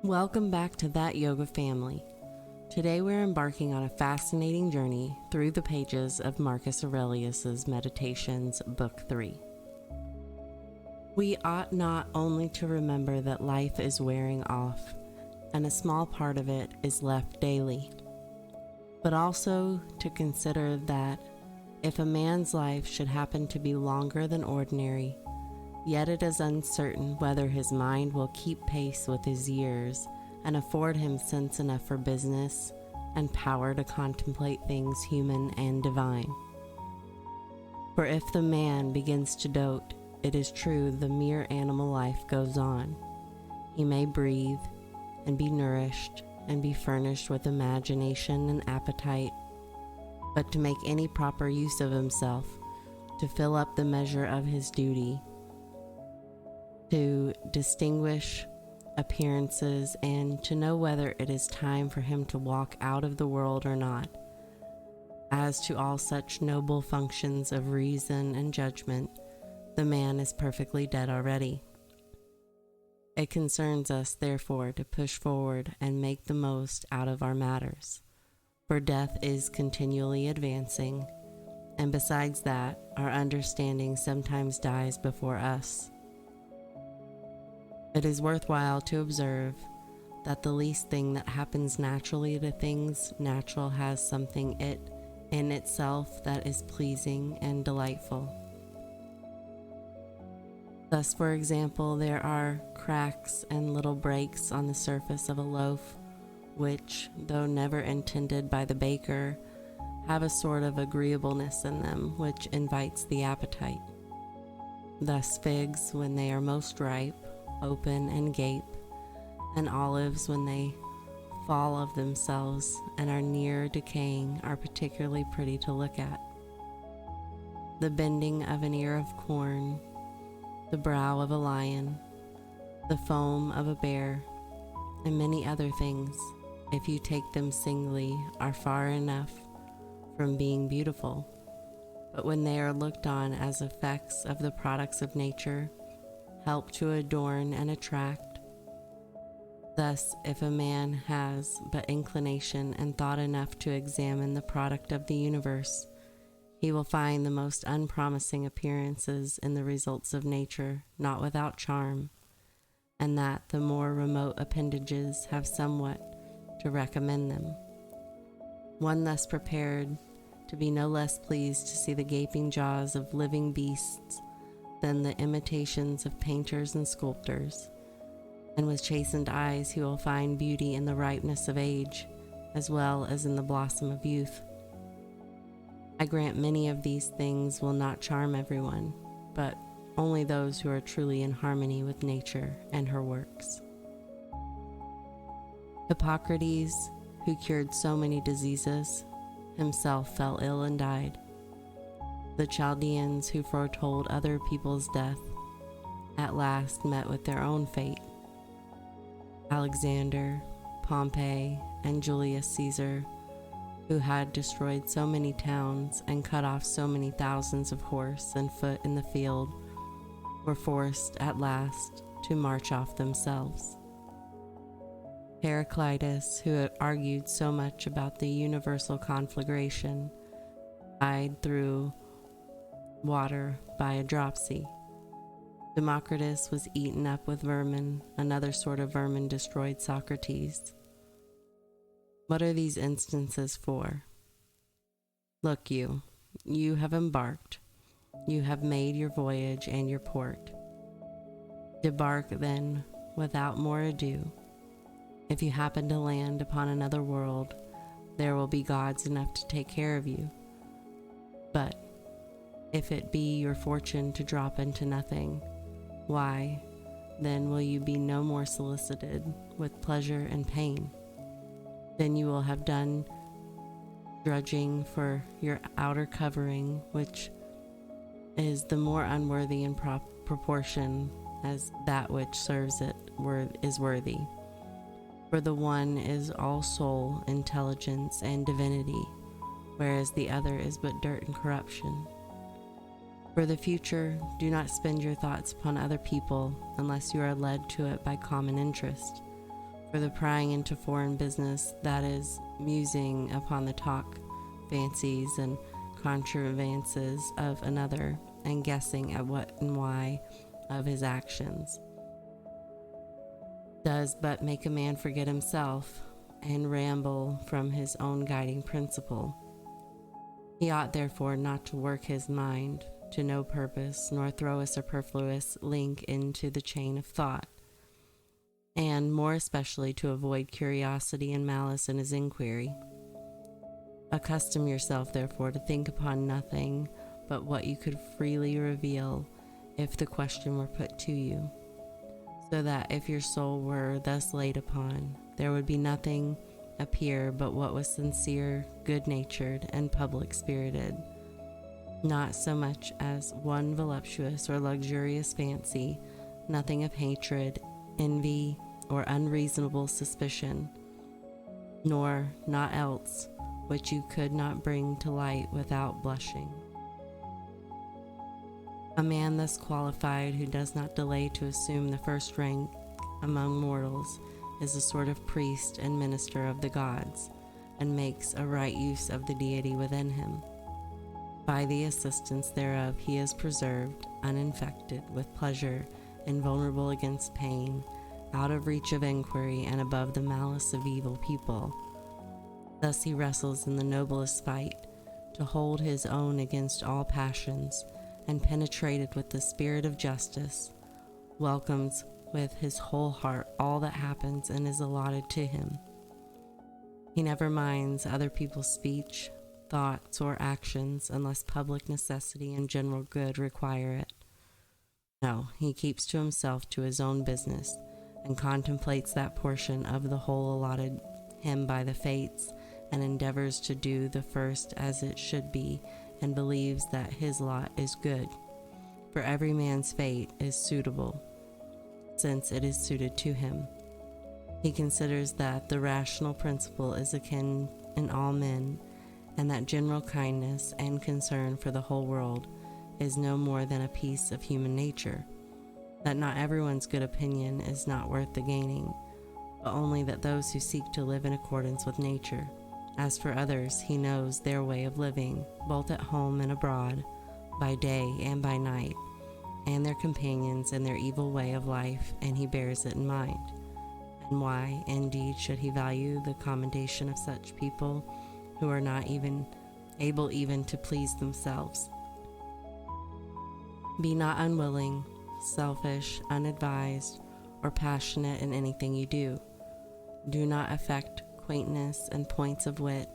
Welcome back to That Yoga Family. Today we're embarking on a fascinating journey through the pages of Marcus Aurelius's Meditations, Book 3. We ought not only to remember that life is wearing off, and a small part of it is left daily, but also to consider that if a man's life should happen to be longer than ordinary, yet it is uncertain whether his mind will keep pace with his years and afford him sense enough for business and power to contemplate things human and divine. For if the man begins to dote, it is true the mere animal life goes on. He may breathe and be nourished and be furnished with imagination and appetite, but to make any proper use of himself, to fill up the measure of his duty, to distinguish appearances, and to know whether it is time for him to walk out of the world or not. As to all such noble functions of reason and judgment, the man is perfectly dead already. It concerns us, therefore, to push forward and make the most out of our matters, for death is continually advancing, and besides that, our understanding sometimes dies before us. It is worthwhile to observe that the least thing that happens naturally to things natural has something in itself that is pleasing and delightful. Thus, for example, there are cracks and little breaks on the surface of a loaf which, though never intended by the baker, have a sort of agreeableness in them which invites the appetite. Thus figs, when they are most ripe, open and gape, and olives, when they fall of themselves and are near decaying, are particularly pretty to look at. The bending of an ear of corn, the brow of a lion, the foam of a bear, and many other things, if you take them singly, are far enough from being beautiful, but when they are looked on as effects of the products of nature, help to adorn and attract. Thus, if a man has but inclination and thought enough to examine the product of the universe, he will find the most unpromising appearances in the results of nature, not without charm, and that the more remote appendages have somewhat to recommend them. One thus prepared to be no less pleased to see the gaping jaws of living beasts than the imitations of painters and sculptors, and with chastened eyes he will find beauty in the ripeness of age, as well as in the blossom of youth. I grant many of these things will not charm everyone, but only those who are truly in harmony with nature and her works. Hippocrates, who cured so many diseases, himself fell ill and died. The Chaldeans, who foretold other people's death, at last met with their own fate. Alexander, Pompey, and Julius Caesar, who had destroyed so many towns and cut off so many thousands of horse and foot in the field, were forced at last to march off themselves. Heraclitus, who had argued so much about the universal conflagration, died through water by a dropsy. Democritus was eaten up with vermin. Another sort of vermin destroyed Socrates. What are these instances for? Look you have embarked. You have made your voyage and your port. Debark then without more ado. If you happen to land upon another world, there will be gods enough to take care of you. But if it be your fortune to drop into nothing, why, then will you be no more solicited with pleasure and pain. Then you will have done drudging for your outer covering, which is the more unworthy in proportion as that which serves it is worthy. For the one is all soul, intelligence, and divinity, whereas the other is but dirt and corruption. For the future, do not spend your thoughts upon other people unless you are led to it by common interest, for the prying into foreign business, that is, musing upon the talk, fancies, and contrivances of another, and guessing at what and why of his actions, does but make a man forget himself and ramble from his own guiding principle. He ought therefore not to work his mind to no purpose, nor throw a superfluous link into the chain of thought, and more especially to avoid curiosity and malice in his inquiry. Accustom yourself therefore to think upon nothing but what you could freely reveal if the question were put to you, so that if your soul were thus laid upon, there would be nothing appear but what was sincere, good-natured, and public-spirited, not so much as one voluptuous or luxurious fancy, nothing of hatred, envy, or unreasonable suspicion, nor naught else which you could not bring to light without blushing. A man thus qualified, who does not delay to assume the first rank among mortals, is a sort of priest and minister of the gods, and makes a right use of the deity within him. By the assistance thereof he is preserved, uninfected with pleasure, invulnerable against pain, out of reach of inquiry, and above the malice of evil people. Thus he wrestles in the noblest fight, to hold his own against all passions, and penetrated with the spirit of justice, welcomes with his whole heart all that happens and is allotted to him. He never minds other people's speech, thoughts, or actions unless public necessity and general good require it. No, he keeps to himself to his own business, and contemplates that portion of the whole allotted him by the fates, and endeavors to do the first as it should be, and believes that his lot is good, for every man's fate is suitable, since it is suited to him. He considers that the rational principle is akin in all men, and that general kindness and concern for the whole world is no more than a piece of human nature, that not everyone's good opinion is not worth the gaining, but only that those who seek to live in accordance with nature. As for others, he knows their way of living, both at home and abroad, by day and by night, and their companions in their evil way of life, and he bears it in mind. And why, indeed, should he value the commendation of such people who are not even able even to please themselves? Be not unwilling, selfish, unadvised, or passionate in anything you do. Do not affect quaintness and points of wit,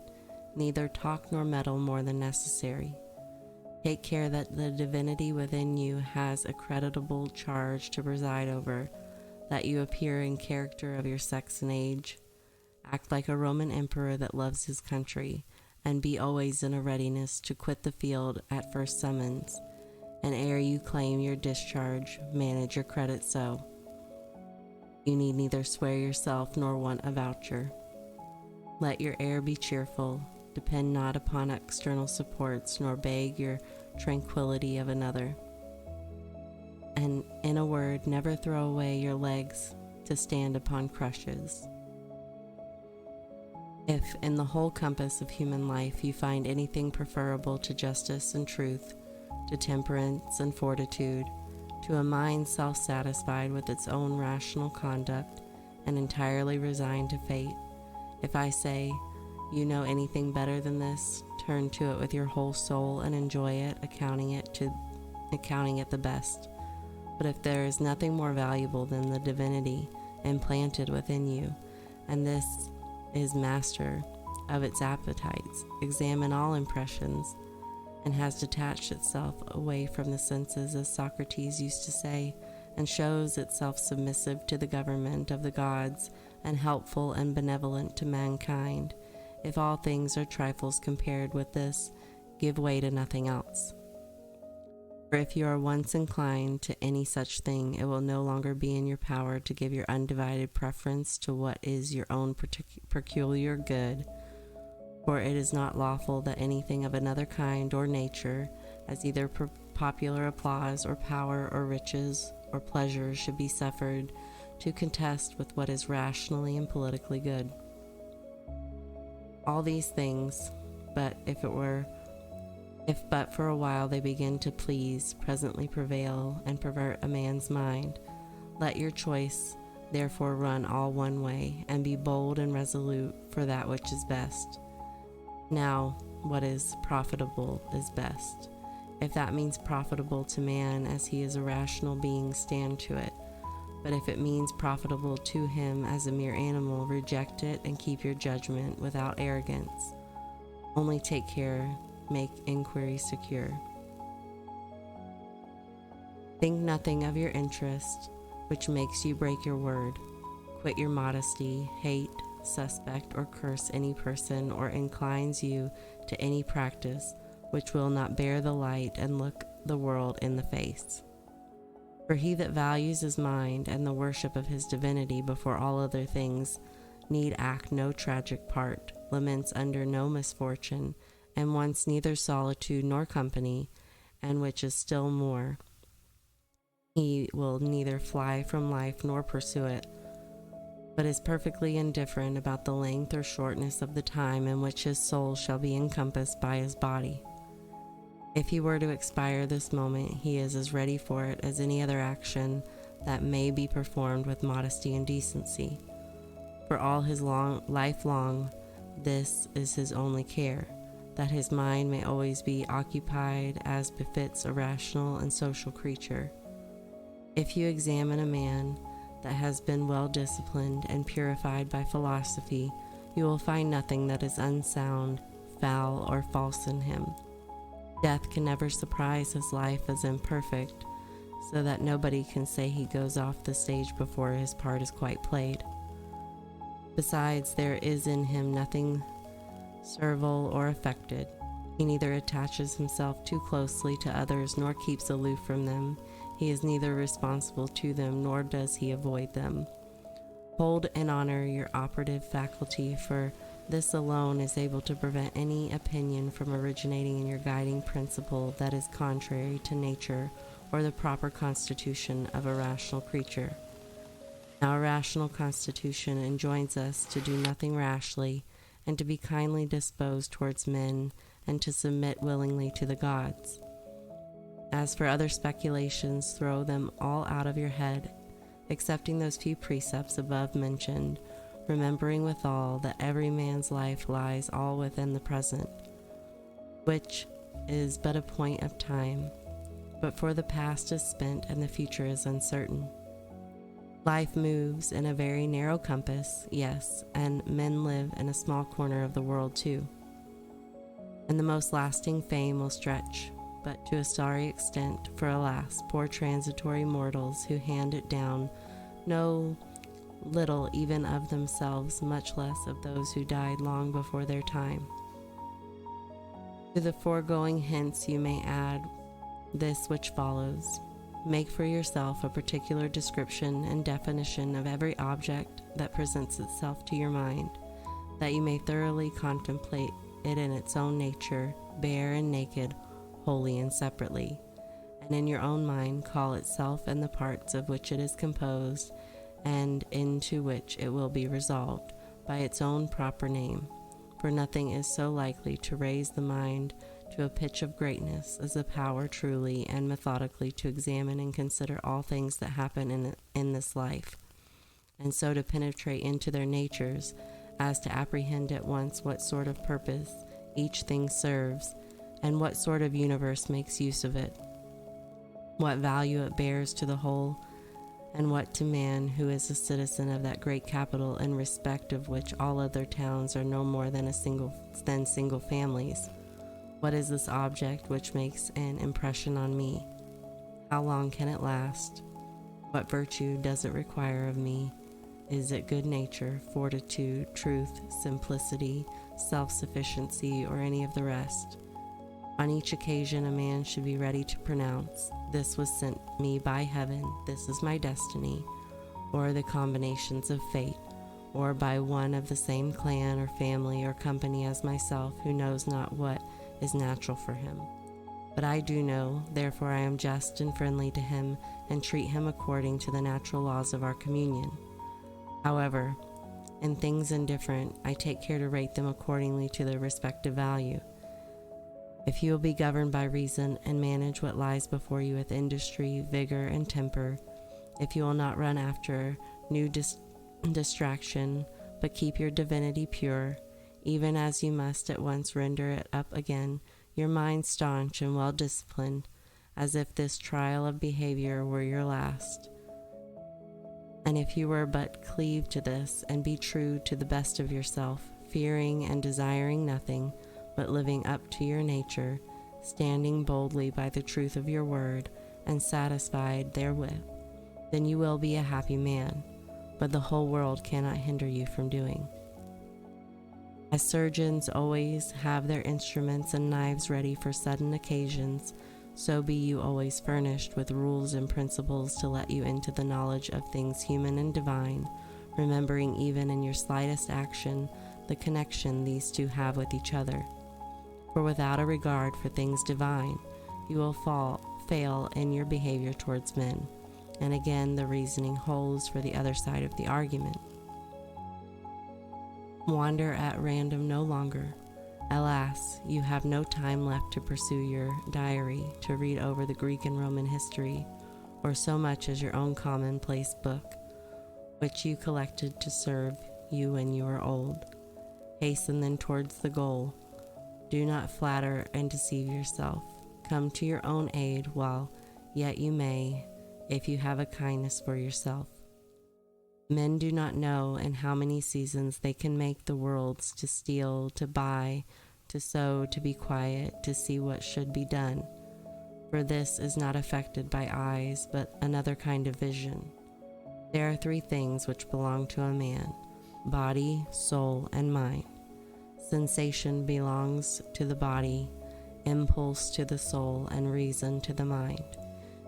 neither talk nor meddle more than necessary. Take care that the divinity within you has a creditable charge to preside over, that you appear in character of your sex and age. Act like a Roman emperor that loves his country, and be always in a readiness to quit the field at first summons, and ere you claim your discharge, manage your credit so. You need neither swear yourself nor want a voucher. Let your air be cheerful, depend not upon external supports, nor beg your tranquility of another. And in a word, never throw away your legs to stand upon crutches. If in the whole compass of human life you find anything preferable to justice and truth, to temperance and fortitude, to a mind self-satisfied with its own rational conduct and entirely resigned to fate, if I say, you know anything better than this, turn to it with your whole soul and enjoy it, accounting it the best. But if there is nothing more valuable than the divinity implanted within you, and this is master of its appetites, examine all impressions, and has detached itself away from the senses, as Socrates used to say, and shows itself submissive to the government of the gods, and helpful and benevolent to mankind. If all things are trifles compared with this, give way to nothing else. For if you are once inclined to any such thing, it will no longer be in your power to give your undivided preference to what is your own peculiar good, for it is not lawful that anything of another kind or nature, as either popular applause or power or riches or pleasure, should be suffered to contest with what is rationally and politically good. All these things, but if but for a while they begin to please, presently prevail and pervert a man's mind. Let your choice therefore run all one way, and be bold and resolute for that which is best. Now, what is profitable is best. If that means profitable to man as he is a rational being, stand to it. But if it means profitable to him as a mere animal, reject it and keep your judgment without arrogance. Only take care, make inquiry secure. Think nothing of your interest, which makes you break your word. Quit your modesty, hate, suspect, or curse any person, or inclines you to any practice which will not bear the light and look the world in the face. For he that values his mind and the worship of his divinity before all other things need act no tragic part, laments under no misfortune, and wants neither solitude nor company, and which is still more, he will neither fly from life nor pursue it, but is perfectly indifferent about the length or shortness of the time in which his soul shall be encompassed by his body. If he were to expire this moment, he is as ready for it as any other action that may be performed with modesty and decency. For all his life long, this is his only care, that his mind may always be occupied as befits a rational and social creature. If you examine a man that has been well disciplined and purified by philosophy, you will find nothing that is unsound, foul, or false in him. Death can never surprise his life as imperfect, so that nobody can say he goes off the stage before his part is quite played. Besides, there is in him nothing servile or affected. He neither attaches himself too closely to others nor keeps aloof from them. He is neither responsible to them nor does he avoid them. Hold and honor your operative faculty, for this alone is able to prevent any opinion from originating in your guiding principle that is contrary to nature or the proper constitution of a rational creature. Now, a rational constitution enjoins us to do nothing rashly, and to be kindly disposed towards men, and to submit willingly to the gods. As for other speculations, throw them all out of your head, excepting those few precepts above mentioned, remembering withal that every man's life lies all within the present, which is but a point of time, but for the past is spent and the future is uncertain. Life moves in a very narrow compass, yes, and men live in a small corner of the world too. And the most lasting fame will stretch but to a sorry extent, for alas, poor transitory mortals who hand it down know little even of themselves, much less of those who died long before their time. To the foregoing hence you may add this which follows. Make for yourself a particular description and definition of every object that presents itself to your mind, that you may thoroughly contemplate it in its own nature, bare and naked, wholly and separately, and in your own mind call itself and the parts of which it is composed, and into which it will be resolved, by its own proper name. For nothing is so likely to raise the mind to a pitch of greatness as the power truly and methodically to examine and consider all things that happen in this life, and so to penetrate into their natures as to apprehend at once what sort of purpose each thing serves, and what sort of universe makes use of it, what value it bears to the whole, and what to man who is a citizen of that great capital, in respect of which all other towns are no more than single families. What is this object which makes an impression on me? How long can it last? What virtue does it require of me? Is it good nature, fortitude, truth, simplicity, self-sufficiency, or any of the rest? On each occasion a man should be ready to pronounce, "This was sent me by heaven, this is my destiny," or the combinations of fate, or by one of the same clan or family or company as myself, who knows not what is natural for him. But I do know, therefore I am just and friendly to him, and treat him according to the natural laws of our communion. However, in things indifferent, I take care to rate them accordingly to their respective value. If you will be governed by reason and manage what lies before you with industry, vigor, and temper, if you will not run after new distraction, but keep your divinity pure, even as you must at once render it up again, your mind staunch and well disciplined, as if this trial of behavior were your last. And if you were but cleave to this, and be true to the best of yourself, fearing and desiring nothing, but living up to your nature, standing boldly by the truth of your word, and satisfied therewith, then you will be a happy man, but the whole world cannot hinder you from doing. As surgeons always have their instruments and knives ready for sudden occasions, so be you always furnished with rules and principles to let you into the knowledge of things human and divine, remembering even in your slightest action the connection these two have with each other. For without a regard for things divine, you will fail in your behavior towards men. And again, the reasoning holds for the other side of the argument. Wander at random no longer. Alas, you have no time left to pursue your diary, to read over the Greek and Roman history, or so much as your own commonplace book, which you collected to serve you when you are old. Hasten then towards the goal. Do not flatter and deceive yourself. Come to your own aid while yet you may, if you have a kindness for yourself. Men do not know in how many seasons they can make the worlds to steal, to buy, to sow, to be quiet, to see what should be done. For this is not affected by eyes, but another kind of vision. There are three things which belong to a man: body, soul, and mind. Sensation belongs to the body, impulse to the soul, and reason to the mind.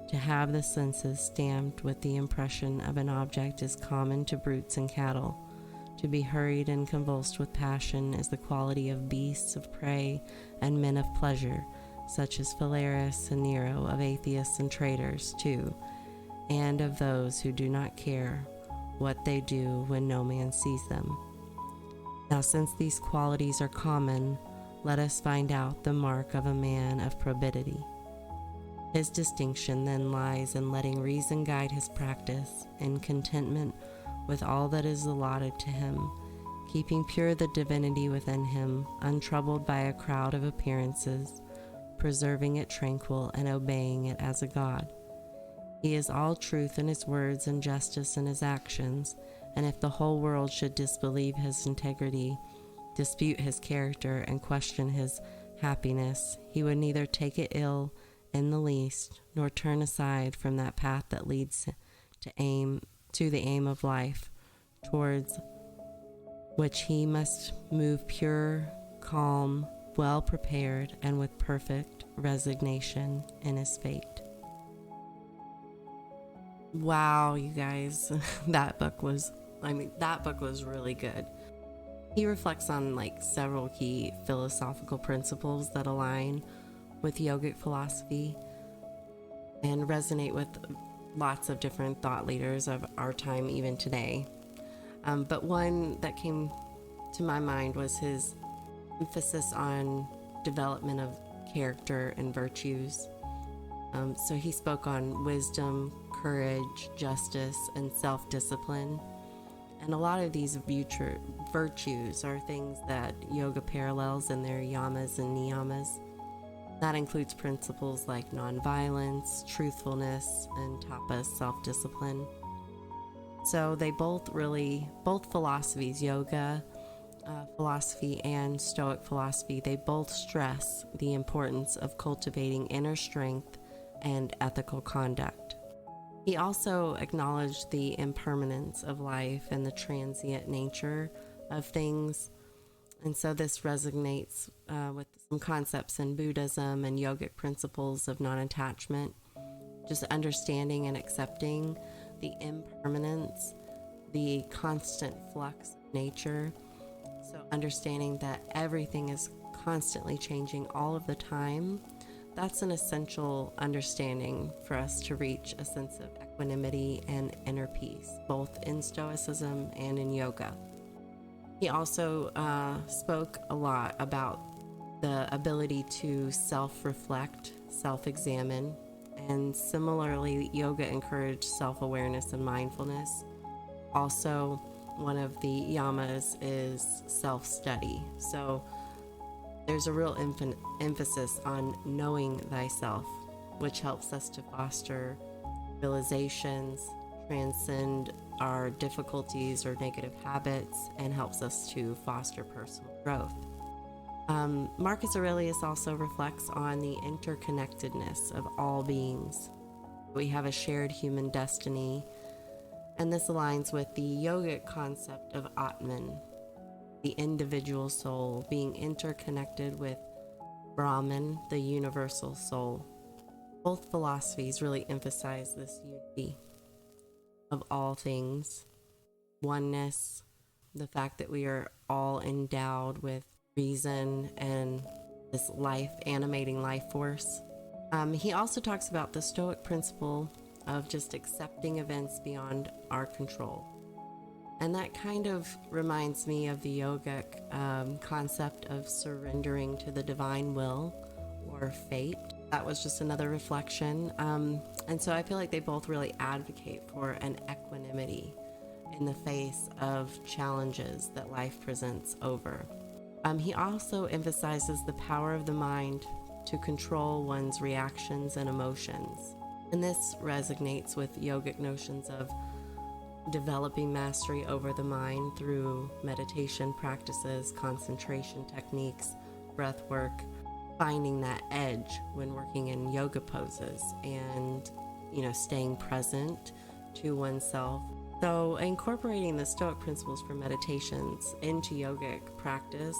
To have the senses stamped with the impression of an object is common to brutes and cattle. To be hurried and convulsed with passion is the quality of beasts of prey and men of pleasure, such as Phalaris and Nero, of atheists and traitors too, and of those who do not care what they do when no man sees them. Now, since these qualities are common, let us find out the mark of a man of probity. His distinction then lies in letting reason guide his practice, in contentment with all that is allotted to him, keeping pure the divinity within him, untroubled by a crowd of appearances, preserving it tranquil and obeying it as a god. He is all truth in his words and justice in his actions, and if the whole world should disbelieve his integrity, dispute his character, and question his happiness, he would neither take it ill in the least, nor turn aside from that path that leads to the aim of life, towards which he must move pure, calm, well prepared, and with perfect resignation in his fate. Wow, you guys, that book was really good. He reflects on several key philosophical principles that align with yogic philosophy and resonate with lots of different thought leaders of our time even today. But one that came to my mind was his emphasis on development of character and virtues. So he spoke on wisdom, courage, justice, and self-discipline. And a lot of these virtues are things that yoga parallels in their yamas and niyamas. That includes principles like nonviolence, truthfulness, and tapas, self-discipline. So they both philosophies, yoga philosophy and Stoic philosophy, they both stress the importance of cultivating inner strength and ethical conduct. He also acknowledged the impermanence of life and the transient nature of things. And so this resonates with some concepts in Buddhism and yogic principles of non-attachment, just understanding and accepting the impermanence, the constant flux of nature. So understanding that everything is constantly changing all of the time, that's an essential understanding for us to reach a sense of equanimity and inner peace, both in Stoicism and in yoga. He also spoke a lot about the ability to self-reflect, self-examine, and similarly, yoga encouraged self-awareness and mindfulness. Also, one of the yamas is self-study. So there's a real emphasis on knowing thyself, which helps us to foster realizations, transcend our difficulties or negative habits, and helps us to foster personal growth. Marcus Aurelius also reflects on the interconnectedness of all beings. We have a shared human destiny, and this aligns with the yogic concept of Atman, the individual soul being interconnected with Brahman, the universal soul. Both philosophies really emphasize this unity of all things, oneness, the fact that we are all endowed with reason and this life, animating life force. He also talks about the Stoic principle of just accepting events beyond our control. And that kind of reminds me of the yogic concept of surrendering to the divine will or fate. That was just another reflection. And so I feel like they both really advocate for an equanimity in the face of challenges that life presents over. He also emphasizes the power of the mind to control one's reactions and emotions. And this resonates with yogic notions of developing mastery over the mind through meditation practices, concentration techniques, breath work, finding that edge when working in yoga poses, and staying present to oneself. So incorporating the Stoic principles for meditations into yogic practice,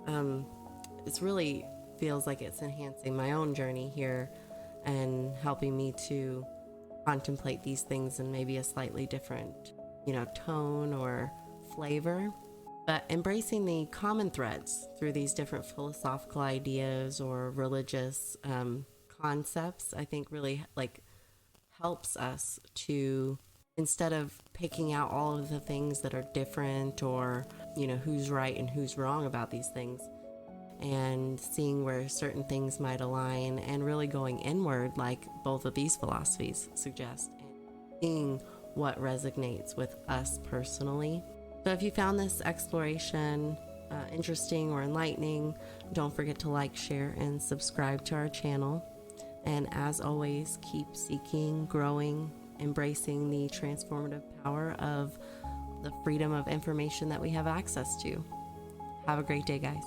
it really feels like it's enhancing my own journey here and helping me to contemplate these things in maybe a slightly different, tone or flavor. But embracing the common threads through these different philosophical ideas or religious concepts, I think really helps us to, instead of picking out all of the things that are different or, who's right and who's wrong about these things, and seeing where certain things might align and really going inward like both of these philosophies suggest, and seeing what resonates with us personally. So if you found this exploration interesting or enlightening, don't forget to like, share, and subscribe to our channel. And as always, keep seeking, growing, embracing the transformative power of the freedom of information that we have access to. Have a great day, guys.